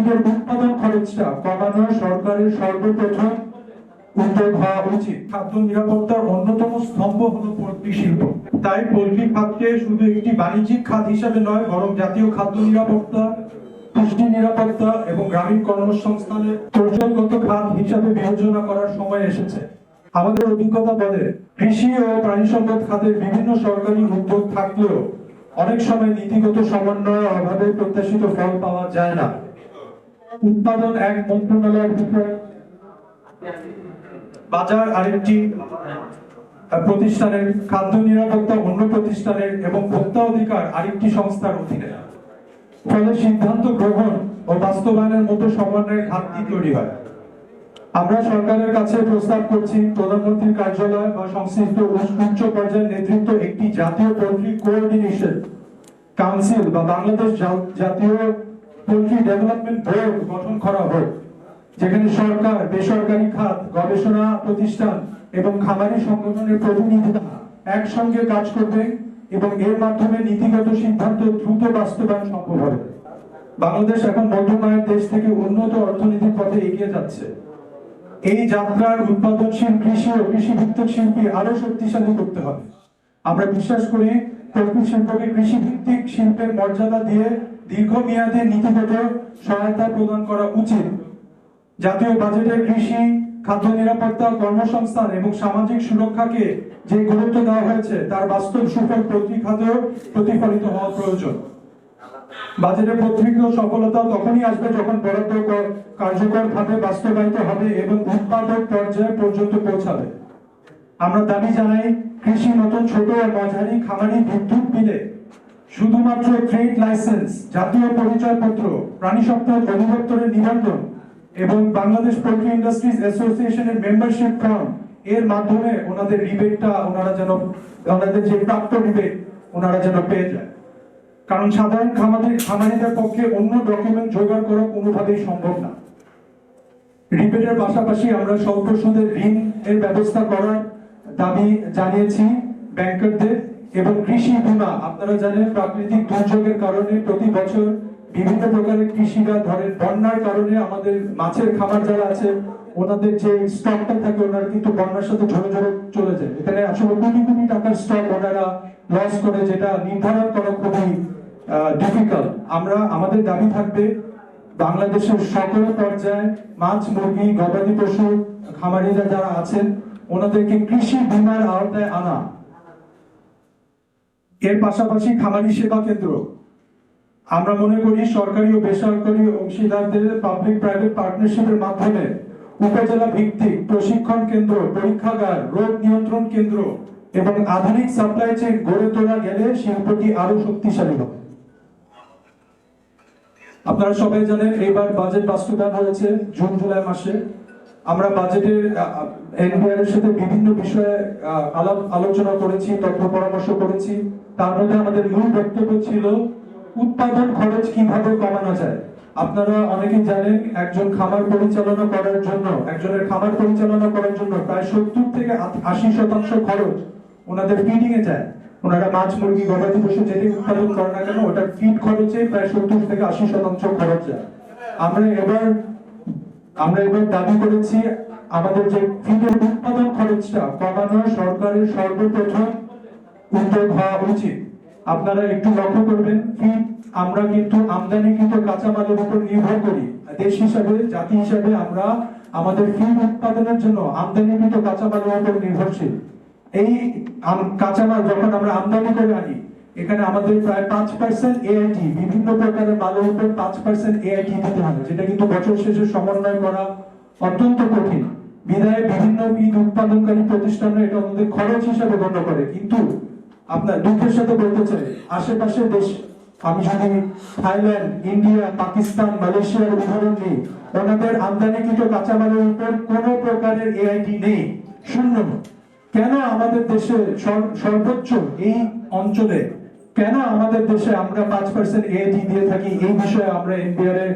ফিডের উৎপাদন খরচটা কমানো সরকারের সর্বপ্রথম উদ্যোগ হওয়া উচিত। খাদ্য নিরাপত্তার অন্যতম স্তম্ভ হলো পোল্ট্রি শিল্প। তাই পোল্ট্রি খাতকে শুধু একটি বাণিজ্যিক খাত হিসাবে নয়, বরং জাতীয় খাদ্য নিরাপত্তা, পুষ্টি নিরাপত্তা এবং গ্রামীণ কর্মসংস্থানের কৌশলগত খাত হিসাবে বিবেচনা করার সময় এসেছে। আমাদের অভিজ্ঞতা বলে, কৃষি ও প্রাণী সম্পদ খাতের বিভিন্ন সরকারি উদ্যোগ থাকলেও অনেক সময় নীতিগত সমন্বয়ের অভাবে প্রত্যাশিত ফল পাওয়া যায় না। উৎপাদন এক মন্ত্রণালয়ের বিষয়, বাজার আরেকটি প্রতিষ্ঠানের, খাদ্য নিরাপত্তা অন্য প্রতিষ্ঠানের এবং ভোক্তা অধিকার আরেকটি সংস্থার অধীনে। ফলে সিদ্ধান্ত গ্রহণ ও বাস্তবায়নের মতো সমন্বয়ের ঘাটতি তৈরি হয়। আমরা সরকারের কাছে প্রস্তাব করছি, প্রধানমন্ত্রীর কার্যালয় বা সংশ্লিষ্ট উচ্চ পর্যায়ের নেতৃত্ব একটি জাতীয় পোল্ট্রি কোঅর্ডিনেশন কাউন্সিল বা বাংলাদেশ জাতীয় পোল্ট্রি ডেভেলপমেন্ট বোর্ড গঠন করা হোক, যেখানে সরকার, বেসরকারি খাত, গবেষণা প্রতিষ্ঠান এবং খামারি সংগঠনের প্রতিনিধিরা একসঙ্গে কাজ করবে এবং এর মাধ্যমে নীতিগত সিদ্ধান্ত দ্রুত বাস্তবায়ন সম্ভব হবে। বাংলাদেশ এখন মধ্যম আয়ের দেশ থেকে উন্নত অর্থনীতির পথে এগিয়ে যাচ্ছে। এই যাত্রার উৎপাদনশীল কৃষি ও কৃষিভিত্তিক শিল্পী আরো শক্তিশালী করতে হবে। আমরা বিশ্বাস করি, পোল্ট্রি শিল্পকে কৃষিভিত্তিক শিল্পের মর্যাদা দিয়ে দীর্ঘমেয়াদী নীতিগত সহায়তা প্রদান করা উচিত। জাতীয় বাজেটে কৃষি, খাদ্য নিরাপত্তা, কর্মসংস্থান এবং সামাজিক সুরক্ষাকে যে গুরুত্ব দেওয়া হয়েছে তার বাস্তব সুফল প্রতি খাতেও প্রতিফলিত হওয়া প্রয়োজন। বাজেটের প্রত্যক্ষ সফলতা তখনই আসবে যখন বরাদ্দ কার্যকর ভাবে বাস্তবায়িত হবে এবং উৎপাদক পর্যায়ে পর্যন্ত পৌঁছাবে। আমরা দাবি জানাই, কৃষি মতো ছোট ও মাঝারি খামারি বিদ্যুৎ বিলে শুধুমাত্র ট্রেড লাইসেন্স, জাতীয় পরিচয়পত্র, প্রাণী সম্পদ অধিদপ্তরের নিবন্ধন এবং বাংলাদেশ পোল্ট্রি ইন্ডাস্ট্রিজ অ্যাসোসিয়েশনের মেম্বারশিপ ফর্ম এর মাধ্যমে ওনাদের রিবেটটা ওনাদের যে প্রাপ্ত রিবেট ওনারা যেন পেয়ে যায়। কারণ সাধারণ খামারিদের পক্ষে অন্য ডকুমেন্ট জোগাড় করা কোনোভাবেই সম্ভব না। রিবেটের পাশাপাশি আমরা স্বল্প সুদে ঋণ এর ব্যবস্থা করার দাবি জানিয়েছি ব্যাংকারদের। এবং কৃষি বীমা, আপনারা জানেন প্রাকৃতিক দুর্যোগের কারণে প্রতি বছর বিভিন্ন প্রকারের কৃষিরা, ধরেন বন্যার কারণে আমাদের মাছের খামার যারা আছে ওনাদের যে স্টকটা থাকে ওনারা কিন্তু বন্যার সাথে ঝরে ঝরে চলে যায়। এখানে আসলে কোটি কোটি টাকার স্টক ওনারা লস করে, যেটা নির্ধারণ করা খুবই ডিফিকাল্ট। আমাদের দাবি থাকবে বাংলাদেশের সকল পর্যায়ে মাছ, মুরগি, গবাদি পশু খামারিরা যারা আছেন ওনাদেরকে কৃষি বীমার আওতায় আনা। এর পাশাপাশি খামারি সেবা কেন্দ্র, আমরা মনে করি সরকারি ও বেসরকারি অংশীদারদের পাবলিক প্রাইভেট পার্টনারশিপের মাধ্যমে উপজেলা ভিত্তিক প্রশিক্ষণ কেন্দ্র, পরীক্ষাগার, রোগ নিয়ন্ত্রণ কেন্দ্র এবং আধুনিক সাপ্লাই চেইন গড়ে তোলা গেলে শিল্পটি আরো শক্তিশালী হবে। আপনারা সবাই জানেন এবার বাজেট বাস্তবায়ন হয়েছে জুন জুলাই মাসে। আমরা বাজেটের এনবিআর এর সাথে বিভিন্ন বিষয়ে আলোচনা করেছি, তথ্য পরামর্শ করেছি। তার মধ্যে আমাদের মূল বক্তব্য ছিল উৎপাদন খরচ কিভাবে কমানো যায়। আপনারা অনেকেই জানেন একজনের খামার পরিচালনা করার জন্য প্রায় 70 থেকে 80% খরচ ওনাদের ফিডিং এ যায়। ওনারা মাছ, মুরগি, গবাদি পশু যেটাই উৎপাদন করে না কেন ওটার ফিড খরচে প্রায় 70 থেকে 80% খরচ যায়। আমরা এবার দাবি করেছি আমাদের যে ফিডের উৎপাদন খরচটা কমানো সরকারের সর্বপ্রথম উদ্যোগ হওয়া উচিত। আপনারা একটু লক্ষ্য করবেন, ফিড আমরা কিন্তু আমদানিকৃত কাঁচামালের উপর নির্ভর করি। দেশ হিসাবে, জাতি হিসাবে আমরা আমাদের ফিড উৎপাদনের জন্য আমদানিকৃত কাঁচামালের উপর নির্ভরশীল। এই কাঁচামাল যখন আমরা আমদানি করে আনি, এখানে আমাদের প্রায় 5% এআইটি, বিভিন্ন প্রকারের মালের উপর 5% এআইটি দিতে হবে, যেটা কিন্তু বছর শেষে সমন্বয় করা অত্যন্ত কঠিন। বিধায় বিভিন্ন ফিড উৎপাদনকারী প্রতিষ্ঠানরা এটা আমাদের খরচ হিসাবে গণ্য করে। কিন্তু আপনার দুঃখের সাথে বলতে চাই, আশেপাশের দেশ, আমি যদি থাইল্যান্ড, ইন্ডিয়া, পাকিস্তান, মালয়েশিয়ার উদাহরণ নিই, ওনাদের আমদানিকৃত কাঁচামালের উপর কোনো প্রকারের এআইটি নেই, শূন্য। কেন আমাদের দেশে সর্বোচ্চ এই অঞ্চলে, কেন আমাদের দেশে আমরা 5% এআইটি দিয়ে থাকি? এই বিষয়ে আমরা এনবিআর এর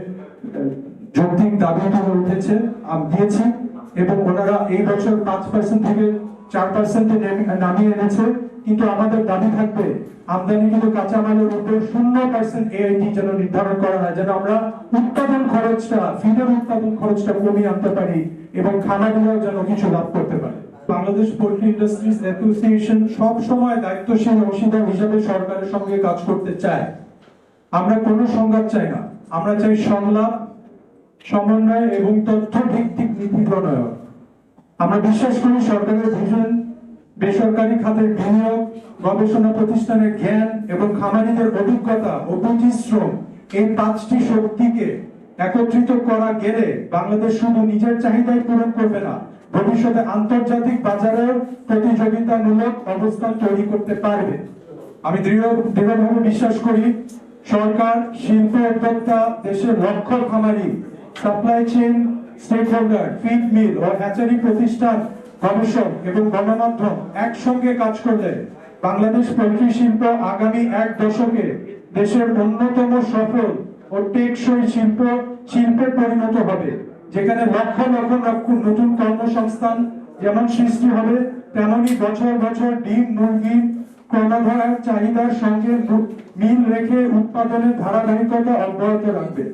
যৌক্তিক দাবি দিয়েছি এবং ওনারা এই বছর 5% থেকে 4% নামিয়ে এনেছে কিন্তু আমাদের দাবি থাকবে আমদানিকৃত কাঁচামালের উপর 0% AIT যেন নির্ধারণ করা হয়, যেন আমরা উৎপাদন খরচটা, ফিডের উৎপাদন খরচটা কমিয়ে আনতে পারি এবং খামারিরাও যেন কিছু লাভ করতে পারে। বাংলাদেশ পোল্ট্রি ইন্ডাস্ট্রিজ অ্যাসোসিয়েশন সব সময় দায়িত্বশীল অংশীদার হিসেবে সরকারের সঙ্গে কাজ করতে চায়। আমরা কোনো সংঘাত চাই না, আমরা চাই সংলাপ, সমন্বয় এবং তথ্য ভিত্তিক নীতি প্রণয়ন। আমরা বিশ্বাস করি সরকারের ভিশন, বেসরকারি খাতের বিনিয়োগ, গবেষণা প্রতিষ্ঠানের জ্ঞান এবং খামারিদের অভিজ্ঞতা ও পরিশ্রম, এই 5টি শক্তিকে একত্রিত করা গেলে বাংলাদেশ শুধু নিজের চাহিদাই পূরণ করবে না, ভবিষ্যতে আন্তর্জাতিক বাজারে প্রতিযোগিতামূলক অবস্থান তৈরি করতে পারবে। আমি দৃঢ়ভাবে বিশ্বাস করি সরকার, শিল্প উদ্যোক্তা, দেশের লক্ষ খামারি, supply chain stakeholder, feed mill ও হ্যাচারি প্রতিষ্ঠান, গবেষক এবং গণমাধ্যম একসঙ্গে কাজ করলে বাংলাদেশ পোল্ট্রি শিল্প আগামী 1 দশকে দেশের অন্যতম সফল ও টেকসই শিল্পে পরিণত হবে, যেখানে লক্ষ লক্ষ নতুন কর্মসংস্থান যেমন সৃষ্টি হবে, তেমনি বছর বছর ডিম মুরগির ক্রমবর্ধমান চাহিদার সঙ্গে মিল রেখে উৎপাদনের ধারাবাহিকতা অব্যাহত রাখবে।